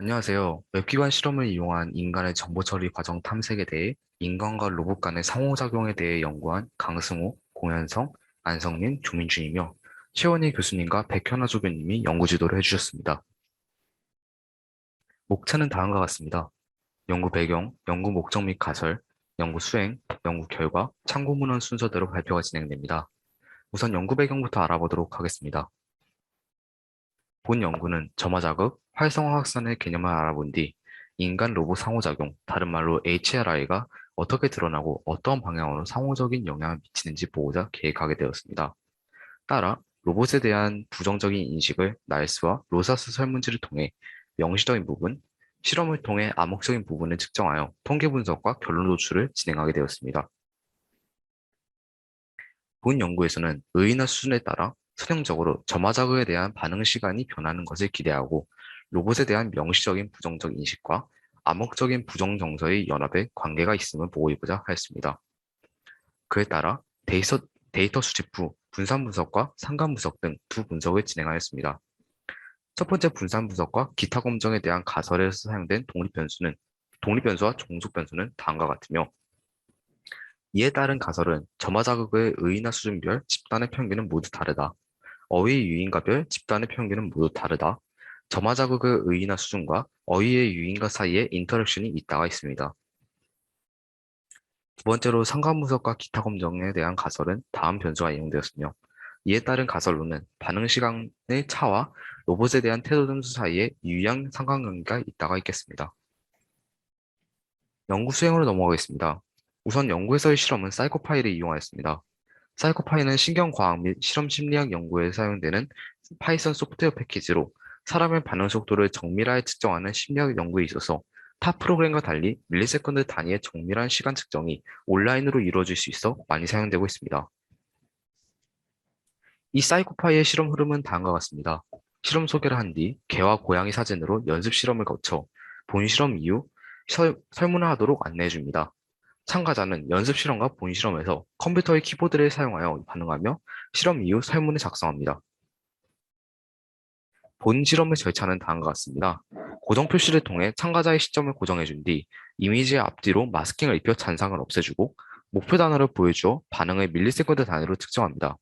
안녕하세요. 웹기반 실험을 이용한 인간의 정보 처리 과정 탐색에 대해 인간과 로봇 간의 상호작용에 대해 연구한 강승호, 공현성, 안성민, 조민준이며 최원희 교수님과 백현아 조교님이 연구 지도를 해주셨습니다. 목차는 다음과 같습니다. 연구 배경, 연구 목적 및 가설, 연구 수행, 연구 결과, 참고 문헌 순서대로 발표가 진행됩니다. 우선 연구 배경부터 알아보도록 하겠습니다. 본 연구는 점화 자극, 활성화 확산의 개념을 알아본 뒤 인간 로봇 상호작용, 다른 말로 HRI가 어떻게 드러나고 어떤 방향으로 상호적인 영향을 미치는지 보고자 계획하게 되었습니다. 따라 로봇에 대한 부정적인 인식을 날스와 로사스 설문지를 통해 명시적인 부분, 실험을 통해 암묵적인 부분을 측정하여 통계 분석과 결론 도출을 진행하게 되었습니다. 본 연구에서는 의의나 수준에 따라 선형적으로 점화 자극에 대한 반응 시간이 변하는 것을 기대하고 로봇에 대한 명시적인 부정적 인식과 암묵적인 부정 정서의 연합의 관계가 있음을 보고하고자 하였습니다. 그에 따라 데이터 수집 후 분산 분석과 상관 분석 등 두 분석을 진행하였습니다. 첫 번째 분산 분석과 기타 검정에 대한 가설에서 사용된 독립 변수와 종속 변수는 다음과 같으며 이에 따른 가설은 점화 자극의 의의나 수준별 집단의 평균은 모두 다르다. 어휘의 유인가별 집단의 평균은 모두 다르다. 점화 자극의 의의나 수준과 어휘의 유인가 사이에 인터랙션이 있다가 있습니다. 두 번째로 상관분석과 기타 검정에 대한 가설은 다음 변수가 인용되었으며 이에 따른 가설로는 반응 시간의 차와 로봇에 대한 태도 점수 사이에 유의한 상관관계가 있다가 있겠습니다. 연구 수행으로 넘어가겠습니다. 우선 연구에서의 실험은 사이코파이를 이용하였습니다. 사이코파이는 신경과학 및 실험 심리학 연구에 사용되는 파이썬 소프트웨어 패키지로 사람의 반응 속도를 정밀하게 측정하는 심리학 연구에 있어서 타 프로그램과 달리 밀리세컨드 단위의 정밀한 시간 측정이 온라인으로 이루어질 수 있어 많이 사용되고 있습니다. 이 사이코파이의 실험 흐름은 다음과 같습니다. 실험 소개를 한 뒤 개와 고양이 사진으로 연습 실험을 거쳐 본 실험 이후 설문을 하도록 안내해 줍니다. 참가자는 연습 실험과 본 실험에서 컴퓨터의 키보드를 사용하여 반응하며 실험 이후 설문을 작성합니다. 본 실험의 절차는 다음과 같습니다. 고정 표시를 통해 참가자의 시점을 고정해준 뒤 이미지의 앞뒤로 마스킹을 입혀 잔상을 없애주고 목표 단어를 보여주어 반응을 밀리세컨드 단위로 측정합니다.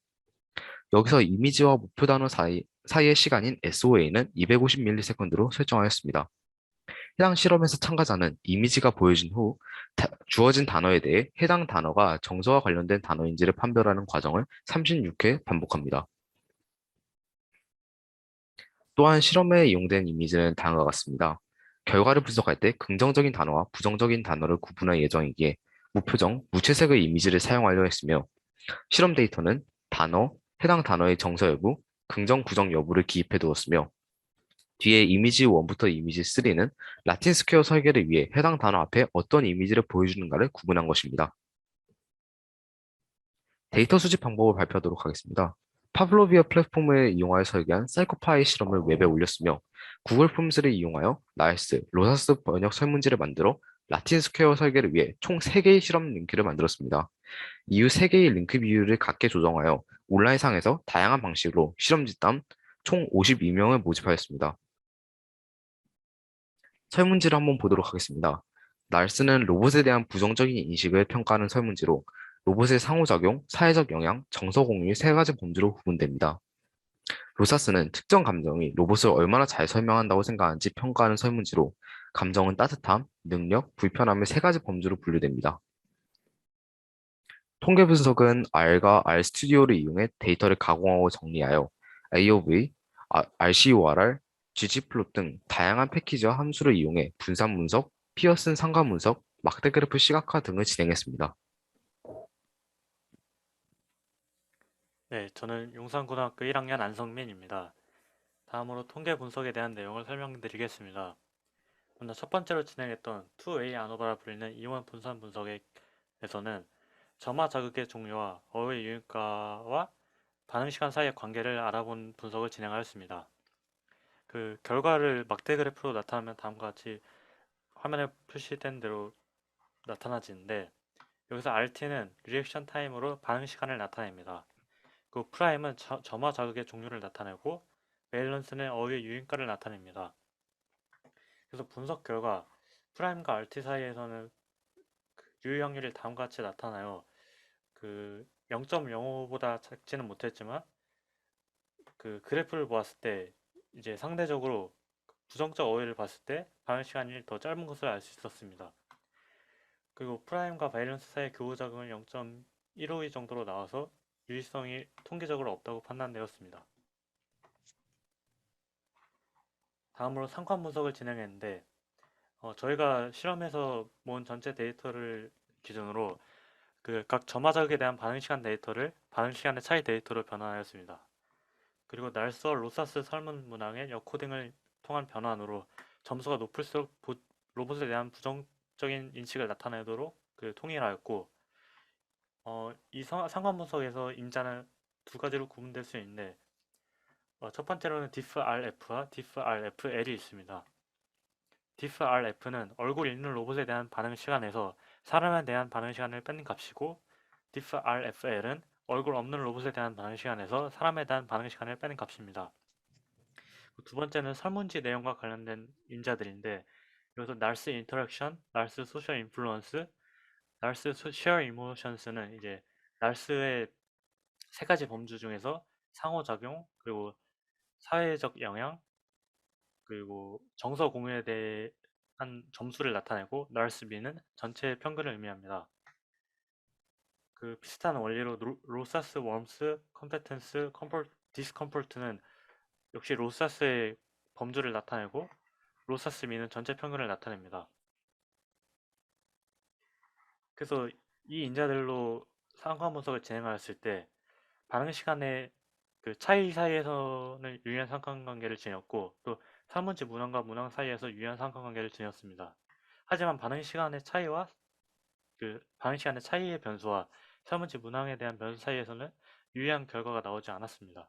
여기서 이미지와 목표 단어 사이의 시간인 SOA는 250ms로 설정하였습니다. 해당 실험에서 참가자는 이미지가 보여진 후 주어진 단어에 대해 해당 단어가 정서와 관련된 단어인지를 판별하는 과정을 36회 반복합니다. 또한 실험에 이용된 이미지는 다음과 같습니다. 결과를 분석할 때 긍정적인 단어와 부정적인 단어를 구분할 예정이기에 무표정, 무채색의 이미지를 사용하려 했으며 실험 데이터는 단어, 해당 단어의 정서 여부, 긍정, 부정 여부를 기입해 두었으며 뒤에 이미지 1부터 이미지 3는 라틴 스퀘어 설계를 위해 해당 단어 앞에 어떤 이미지를 보여주는가를 구분한 것입니다. 데이터 수집 방법을 발표하도록 하겠습니다. 파블로비아 플랫폼을 이용하여 설계한 사이코파이 실험을 웹에 올렸으며 구글 폼스를 이용하여 나이스, 로사스 번역 설문지를 만들어 라틴 스퀘어 설계를 위해 총 3개의 실험 링크를 만들었습니다. 이후 3개의 링크 비율을 각계 조정하여 온라인상에서 다양한 방식으로 실험 집단 총 52명을 모집하였습니다. 설문지를 한번 보도록 하겠습니다. 날스는 로봇에 대한 부정적인 인식을 평가하는 설문지로 로봇의 상호작용, 사회적 영향, 정서 공유의 세 가지 범주로 구분됩니다. 로사스는 특정 감정이 로봇을 얼마나 잘 설명한다고 생각하는지 평가하는 설문지로 감정은 따뜻함, 능력, 불편함의 세 가지 범주로 분류됩니다. 통계 분석은 R과 RStudi오를 이용해 데이터를 가공하고 정리하여 AOV, RCORR, ggplot 등 다양한 패키지와 함수를 이용해 분산 분석, 피어슨 상관 분석, 막대 그래프 시각화 등을 진행했습니다. 네, 저는 용산고등학교 1학년 안성민입니다. 다음으로 통계 분석에 대한 내용을 설명드리겠습니다. 먼저 첫 번째로 진행했던 투웨이 아노바라 불리는 이원 분산 분석에서는 점화 자극의 종류와 어휘 유인가와 반응 시간 사이의 관계를 알아본 분석을 진행하였습니다. 그 결과를 막대 그래프로 나타나면 다음과 같이 화면에 표시된 대로 나타나지는데 여기서 RT는 리액션 타임으로 반응 시간을 나타냅니다. 그 프라임은 점화 자극의 종류를 나타내고 밸런스는 어휘의 유인가를 나타냅니다. 그래서 분석 결과 프라임과 RT 사이에서는 그 유효 확률이 다음과 같이 나타나요. 그 0.05보다 작지는 못했지만 그 그래프를 보았을 때 이제 상대적으로 부정적 어휘를 봤을 때 반응 시간이 더 짧은 것을 알 수 있었습니다. 그리고 프라임과 바이런스 사이의 교호작용은 0.152 정도로 나와서 유의성이 통계적으로 없다고 판단되었습니다. 다음으로 상관 분석을 진행했는데 저희가 실험에서 모은 전체 데이터를 기준으로 그 각 점화작에 대한 반응 시간 데이터를 반응 시간의 차이 데이터로 변환하였습니다. 그리고 날스와 로사스 설문 문항의 여코딩을 통한 변환으로 점수가 높을수록 로봇에 대한 부정적인 인식을 나타내도록 통일하였고, 이 상관 분석에서 인자는 두 가지로 구분될 수 있는데, 첫 번째로는 diffRF와 diffRFL이 있습니다. diffRF는 얼굴 읽는 로봇에 대한 반응 시간에서 사람에 대한 반응 시간을 뺀 값이고, diffRFL은 얼굴 없는 로봇에 대한 반응 시간에서 사람에 대한 반응 시간을 빼는 값입니다. 두 번째는 설문지 내용과 관련된 인자들인데 여기서 날스 인터랙션, 날스 소셜 인플루언스, 날스 쉐어 이모션스는 이제 날스의 세 가지 범주 중에서 상호작용, 그리고 사회적 영향, 그리고 정서 공유에 대한 점수를 나타내고 날스 B는 전체의 평균을 의미합니다. 그 비슷한 원리로 로사스, 웜스, 컴페텐스, 디스컴포트는 역시 로사스의 범주를 나타내고 로사스 미는 전체 평균을 나타냅니다. 그래서 이 인자들로 상관 분석을 진행하였을 때 반응 시간의 그 차이 사이에서는 유의한 상관관계를 지녔고 또 산문지 문항과 문항 사이에서 유의한 상관관계를 지녔습니다. 하지만 반응 시간의 차이의 변수와 산문지 문항에 대한 변수 사이에서는 유의한 결과가 나오지 않았습니다.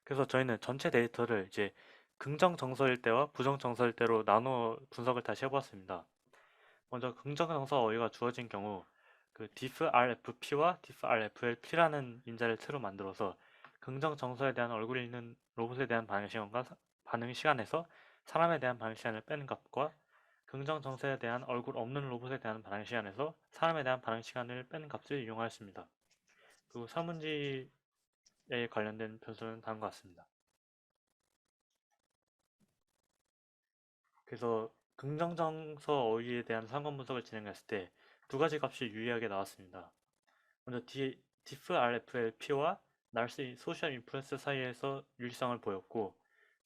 그래서 저희는 전체 데이터를 이제 긍정 정서일 때와 부정 정서일 때로 나누어 분석을 다시 해보았습니다. 먼저 긍정 정서 어휘가 주어진 경우 그 diffRFP와 diffRFLP라는 인자를 틀로 만들어서 긍정 정서에 대한 얼굴 있는 로봇에 대한 반응 시간에서 사람에 대한 반응 시간을 빼는 값과 긍정 정서에 대한 얼굴 없는 로봇에 대한 반응 시간에서 사람에 대한 반응 시간을 빼는 값을 이용하였습니다. 그리고 설문지에 관련된 변수는 다음과 같습니다. 그래서 긍정정서 어휘에 대한 상관 분석을 진행했을 때 두 가지 값이 유의하게 나왔습니다. 먼저 diffRFLP와 날스 소셜 인플루언스 사이에서 유의성을 보였고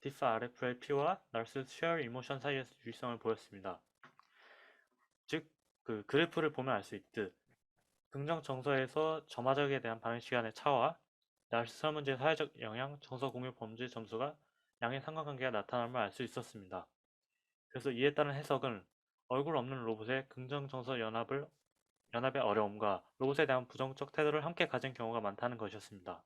diffRFLP와 날스 share emotion 사이에서 유의성을 보였습니다. 즉, 그 그래프를 보면 알 수 있듯 긍정 정서에서 점화적에 대한 반응 시간의 차와 날스 설문지의 사회적 영향, 정서 공유 범죄 점수가 양의 상관관계가 나타남을 알 수 있었습니다. 그래서 이에 따른 해석은 얼굴 없는 로봇의 긍정 정서 연합의 어려움과 로봇에 대한 부정적 태도를 함께 가진 경우가 많다는 것이었습니다.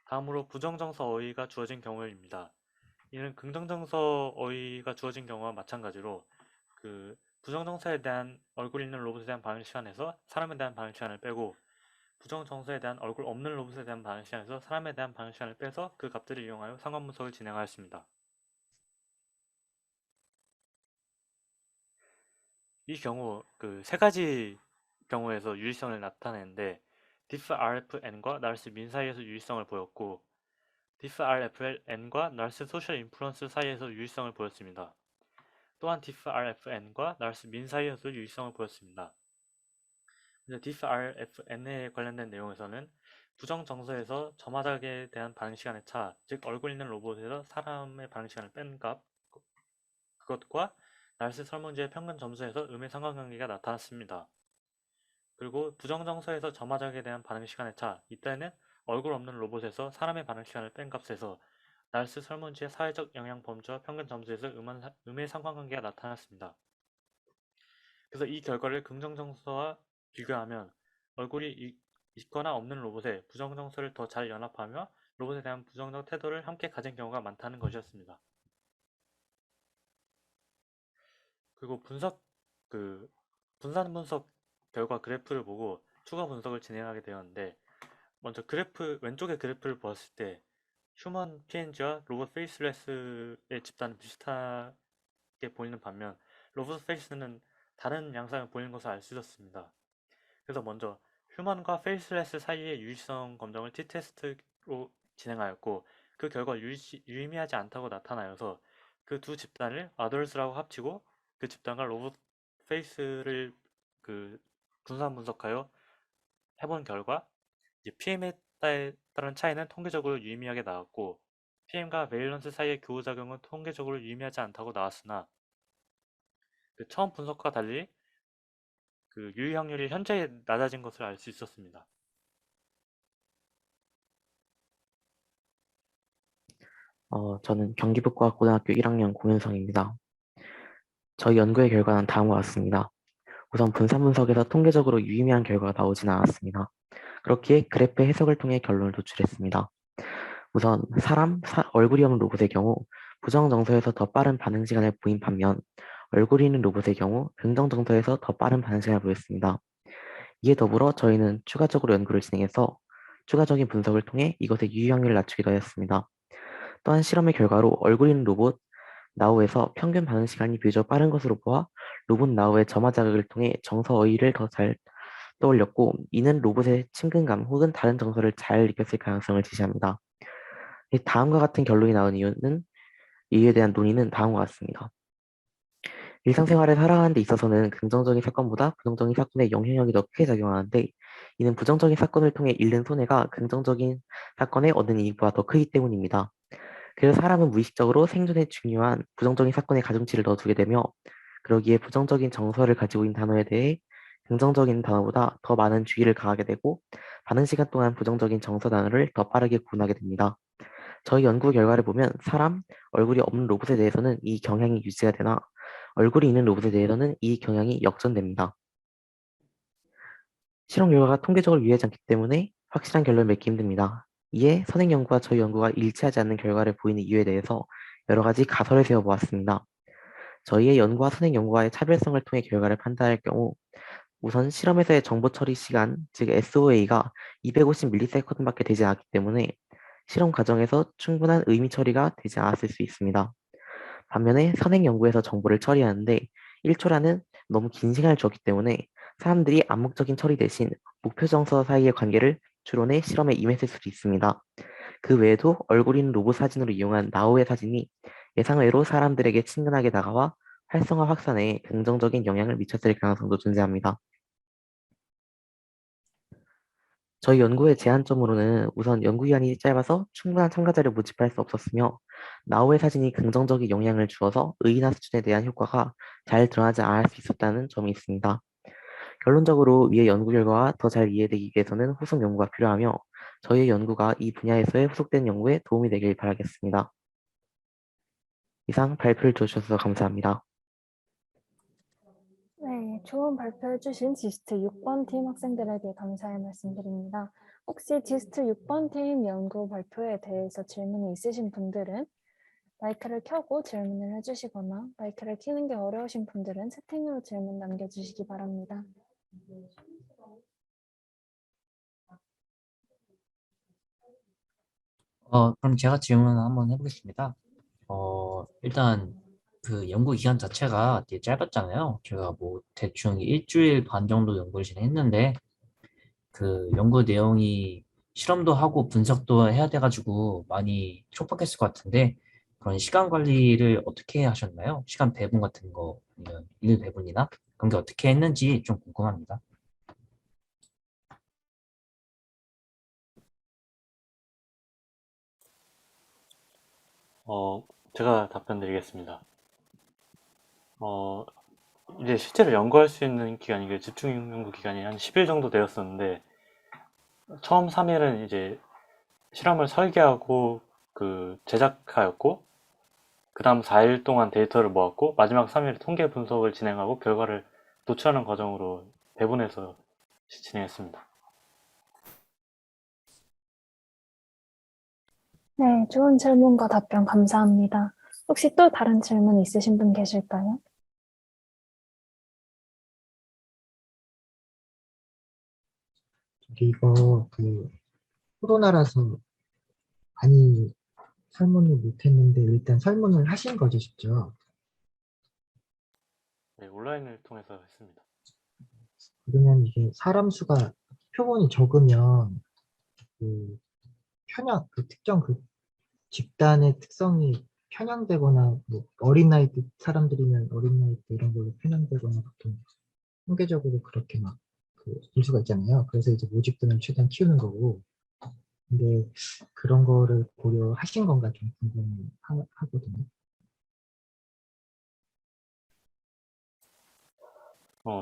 다음으로 부정정서 어휘가 주어진 경우입니다. 이는 긍정정서 어휘가 주어진 경우와 마찬가지로 그 부정정서에 대한 얼굴 있는 로봇에 대한 반응 시간에서 사람에 대한 반응 시간을 빼고 부정정서에 대한 얼굴 없는 로봇에 대한 반응 시간에서 사람에 대한 반응 시간을 빼서 그 값들을 이용하여 상관 분석을 진행하였습니다. 이 경우 그 세 가지 경우에서 유의성을 나타내는데 diffRFN과 날스 민 사이에서 유의성을 보였고 diffRFLN과 날스 소셜 인플루언스 사이에서 유의성을 보였습니다. 또한 diffRFN과 날스 민 사이에서 유의성을 보였습니다. diffRFN에 관련된 내용에서는 부정 정서에서 점화작에 대한 반응 시간의 차, 즉 얼굴 있는 로봇에서 사람의 반응 시간을 뺀 값, 그것과 날스 설문지의 평균 점수에서 음의 상관관계가 나타났습니다. 그리고 부정 정서에서 점화작에 대한 반응 시간의 차, 이때는 얼굴 없는 로봇에서 사람의 반응 시간을 뺀 값에서 날스 설문지의 사회적 영향 범주와 평균 점수에서 음의 상관관계가 나타났습니다. 그래서 이 결과를 긍정 정서와 비교하면 얼굴이 있거나 없는 로봇에 부정 정서를 더 잘 연합하며 로봇에 대한 부정적 태도를 함께 가진 경우가 많다는 것이었습니다. 그리고 분산 분석 결과 그래프를 보고 추가 분석을 진행하게 되었는데 먼저 왼쪽의 그래프를 보았을 때 휴먼 PNG와 로봇 페이스레스의 집단은 비슷하게 보이는 반면 로봇 페이스는 다른 양상을 보이는 것을 알 수 있었습니다. 그래서 먼저 휴먼과 페이스레스 사이의 유의성 검정을 t-테스트로 진행하였고 그 결과 유의미하지 않다고 나타나여서 그 두 집단을 others라고 합치고 그 집단과 로봇 페이스를 그 분산 분석하여 해본 결과 이제 PM에 따른 차이는 통계적으로 유의미하게 나왔고 PM과 베일런스 사이의 교호작용은 통계적으로 유의미하지 않다고 나왔으나 그 처음 분석과 달리 그 유의 확률이 현저히 낮아진 것을 알 수 있었습니다. 저는 경기북과학고등학교 1학년 공윤성입니다. 저희 연구의 결과는 다음과 같습니다. 우선 분산 분석에서 통계적으로 유의미한 결과가 나오지는 않았습니다. 그렇기에 그래프 해석을 통해 결론을 도출했습니다. 우선 얼굴이 없는 로봇의 경우 부정 정서에서 더 빠른 반응 시간을 보인 반면 얼굴이 있는 로봇의 경우 긍정 정서에서 더 빠른 반응 시간을 보였습니다. 이에 더불어 저희는 추가적으로 연구를 진행해서 추가적인 분석을 통해 이것의 유의 확률을 낮추기도 하였습니다. 또한 실험의 결과로 얼굴 있는 로봇 나우에서 평균 반응 시간이 비교적 빠른 것으로 보아 로봇 나우의 점화 자극을 통해 정서 어휘를 더 잘 떠올렸고 이는 로봇의 친근감 혹은 다른 정서를 잘 느꼈을 가능성을 제시합니다. 다음과 같은 결론이 나온 이유에 대한 논의는 다음과 같습니다. 일상생활을 살아가는 데 있어서는 긍정적인 사건보다 부정적인 사건의 영향력이 더 크게 작용하는데 이는 부정적인 사건을 통해 잃는 손해가 긍정적인 사건에 얻는 이익보다 더 크기 때문입니다. 그래서 사람은 무의식적으로 생존에 중요한 부정적인 사건에 가중치를 넣어두게 되며 그러기에 부정적인 정서를 가지고 있는 단어에 대해 긍정적인 단어보다 더 많은 주의를 가하게 되고 많은 시간 동안 부정적인 정서 단어를 더 빠르게 구분하게 됩니다. 저희 연구 결과를 보면 얼굴이 없는 로봇에 대해서는 이 경향이 유지가 되나 얼굴이 있는 로봇에 대해서는 이 경향이 역전됩니다. 실험 결과가 통계적으로 유의하지 않기 때문에 확실한 결론을 맺기 힘듭니다. 이에 선행 연구와 저희 연구가 일치하지 않는 결과를 보이는 이유에 대해서 여러 가지 가설을 세워보았습니다. 저희의 연구와 선행 연구와의 차별성을 통해 결과를 판단할 경우 우선 실험에서의 정보 처리 시간, 즉 SOA가 250ms밖에 되지 않았기 때문에 실험 과정에서 충분한 의미 처리가 되지 않았을 수 있습니다. 반면에 선행 연구에서 정보를 처리하는데 1초라는 너무 긴 시간을 줬기 때문에 사람들이 암묵적인 처리 대신 목표 정서 사이의 관계를 추론해 실험에 임했을 수도 있습니다. 그 외에도 얼굴 있는 로봇 사진으로 이용한 나우의 사진이 예상외로 사람들에게 친근하게 다가와 활성화 확산에 긍정적인 영향을 미쳤을 가능성도 존재합니다. 저희 연구의 제한점으로는 우선 연구기간이 짧아서 충분한 참가자를 모집할 수 없었으며 나우의 사진이 긍정적인 영향을 주어서 의인화 수준에 대한 효과가 잘 드러나지 않을 수 있었다는 점이 있습니다. 결론적으로 위의 연구 결과가 더 잘 이해되기 위해서는 후속 연구가 필요하며 저희의 연구가 이 분야에서의 후속된 연구에 도움이 되길 바라겠습니다. 이상 발표를 들어주셔서 감사합니다. 네, 좋은 발표해주신 지스트 6번 팀 학생들에게 감사의 말씀드립니다. 혹시 지스트 6번 팀 연구 발표에 대해서 질문이 있으신 분들은 마이크를 켜고 질문을 해주시거나 마이크를 켜는 게 어려우신 분들은 채팅으로 질문 남겨주시기 바랍니다. 그럼 제가 질문 한번 해보겠습니다. 일단 그 연구 기간 자체가 되게 짧았잖아요. 제가 뭐 대충 일주일 반 정도 연구를 진행했는데 그 연구 내용이 실험도 하고 분석도 해야 돼가지고 많이 촉박했을 것 같은데 그런 시간 관리를 어떻게 하셨나요? 시간 배분 같은 거 아니면 일 배분이나 그런 게 어떻게 했는지 좀 궁금합니다. 제가 답변 드리겠습니다. 이제 실제로 연구할 수 있는 기간이 집중 연구 기간이 한 10일 정도 되었었는데 처음 3일은 이제 실험을 설계하고 그 제작하였고 그 다음 4일 동안 데이터를 모았고 마지막 3일 통계 분석을 진행하고 결과를 도출하는 과정으로 배분해서 진행했습니다. 네, 좋은 질문과 답변 감사합니다. 혹시 또 다른 질문 있으신 분 계실까요? 이거 그 코로나라서 많이 설문을 못했는데 일단 설문을 하신 거죠, 직접. 네, 온라인을 통해서 했습니다. 그러면 이게 사람 수가 표본이 적으면 그 그 특정 그 집단의 특성이 편향되거나 뭐 어린 나이 때 사람들이면 어린 나이 때 이런 걸로 편향되거나 보통 통계적으로 그렇게 막 그 인수가 있잖아요. 그래서 이제 모집들은 최대한 키우는 거고. 근데 그런 거를 고려하신 건가 좀 궁금하거든요.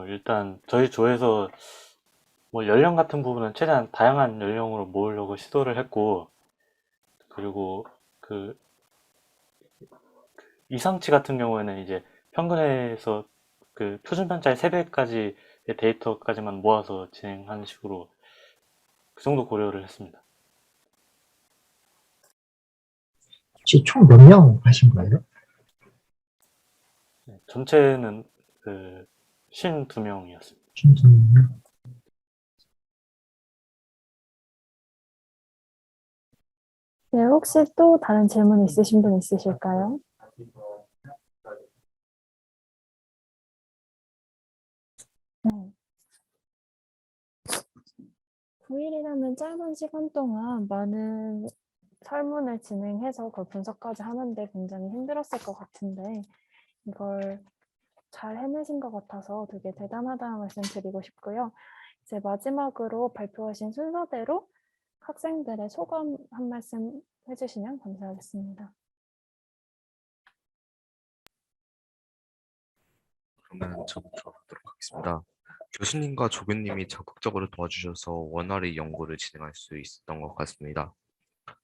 일단 저희 조에서 뭐 연령 같은 부분은 최대한 다양한 연령으로 모으려고 시도를 했고, 그리고 그 이상치 같은 경우에는 이제 평균에서 그 표준 편차의 3배까지의 데이터까지만 모아서 진행하는 식으로 그 정도 고려를 했습니다. 혹시 총 몇 명 하신 거예요? 네, 전체는 그 52명이었습니다. 총 네, 혹시 또 다른 질문 있으신 분 있으실까요? 네. 9일이라는 짧은 시간 동안 많은 설문을 진행해서 그걸 분석까지 하는데 굉장히 힘들었을 것 같은데 이걸 잘 해내신 것 같아서 되게 대단하다는 말씀 드리고 싶고요. 이제 마지막으로 발표하신 순서대로 학생들의 소감 한 말씀 해주시면 감사하겠습니다. 그러면 저부터 하도록 하겠습니다. 교수님과 조교님이 적극적으로 도와주셔서 원활히 연구를 진행할 수 있었던 것 같습니다.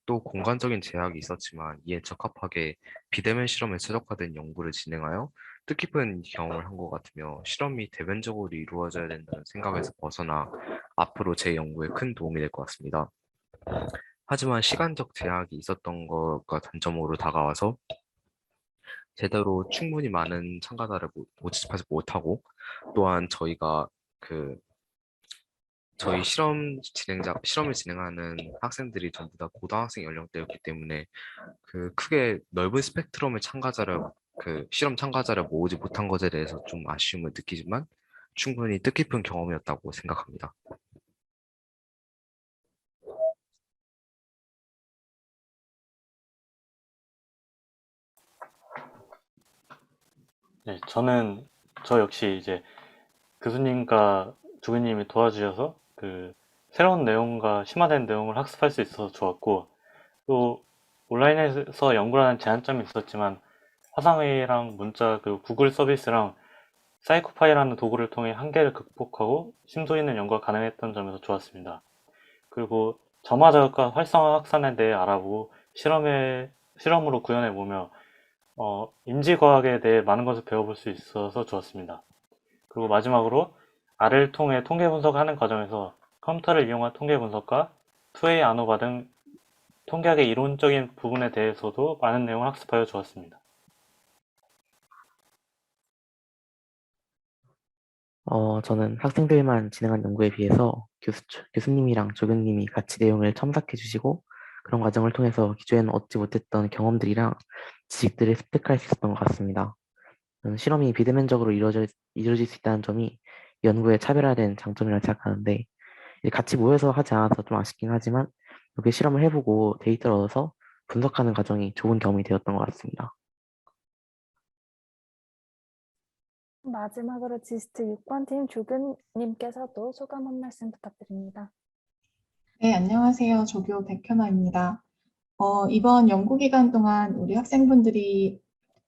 또 공간적인 제약이 있었지만 이에 적합하게 비대면 실험에 최적화된 연구를 진행하여 뜻깊은 경험을 한 것 같으며 실험이 대변적으로 이루어져야 된다는 생각에서 벗어나 앞으로 제 연구에 큰 도움이 될 것 같습니다. 하지만 시간적 제약이 있었던 것과 단점으로 다가와서 제대로 충분히 많은 참가자를 모집하지 못하고 또한 저희가 그 저희 실험을 진행하는 학생들이 전부 다 고등학생 연령대였기 때문에 그 크게 넓은 스펙트럼의 실험 참가자를 모으지 못한 것에 대해서 좀 아쉬움을 느끼지만 충분히 뜻깊은 경험이었다고 생각합니다. 네, 저 역시 이제 교수님과 조교님이 도와주셔서 그 새로운 내용과 심화된 내용을 학습할 수 있어서 좋았고, 또 온라인에서 연구를 하는 제한점이 있었지만 화상회의랑 문자 그리고 구글 서비스랑 사이코파이라는 도구를 통해 한계를 극복하고 심도 있는 연구가 가능했던 점에서 좋았습니다. 그리고 점화 자극과 활성화 확산에 대해 알아보고 실험으로 구현해보며 인지과학에 대해 많은 것을 배워볼 수 있어서 좋았습니다. 그리고 마지막으로 R을 통해 통계 분석하는 과정에서 컴퓨터를 이용한 통계 분석과 2A 아노바 등 통계학의 이론적인 부분에 대해서도 많은 내용을 학습하여 좋았습니다. 저는 학생들만 진행한 연구에 비해서 교수님이랑 조교님이 같이 내용을 첨삭해 주시고 그런 과정을 통해서 기존에는 얻지 못했던 경험들이랑 지식들을 습득할 수 있었던 것 같습니다. 저는 실험이 비대면적으로 이루어질 수 있다는 점이 연구의 차별화된 장점이라 생각하는데 같이 모여서 하지 않아서 좀 아쉽긴 하지만 이렇게 실험을 해보고 데이터를 얻어서 분석하는 과정이 좋은 경험이 되었던 것 같습니다. 마지막으로 지스트 6번 팀 조교님께서도 소감 한 말씀 부탁드립니다. 네, 안녕하세요. 조교 백현아입니다. 이번 연구 기간 동안 우리 학생분들이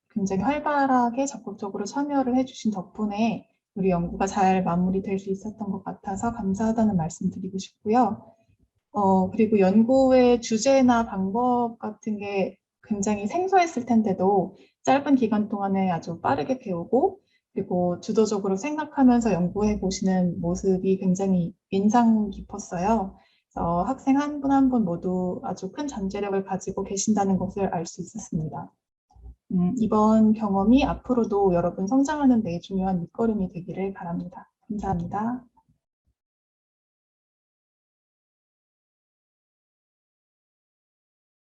굉장히 활발하게 적극적으로 참여를 해주신 덕분에 우리 연구가 잘 마무리될 수 있었던 것 같아서 감사하다는 말씀 드리고 싶고요. 그리고 연구의 주제나 방법 같은 게 굉장히 생소했을 텐데도 짧은 기간 동안에 아주 빠르게 배우고 그리고 주도적으로 생각하면서 연구해 보시는 모습이 굉장히 인상 깊었어요. 그래서 학생 한 분 한 분 모두 아주 큰 잠재력을 가지고 계신다는 것을 알 수 있었습니다. 이번 경험이 앞으로도 여러분 성장하는 데 중요한 밑거름이 되기를 바랍니다. 감사합니다.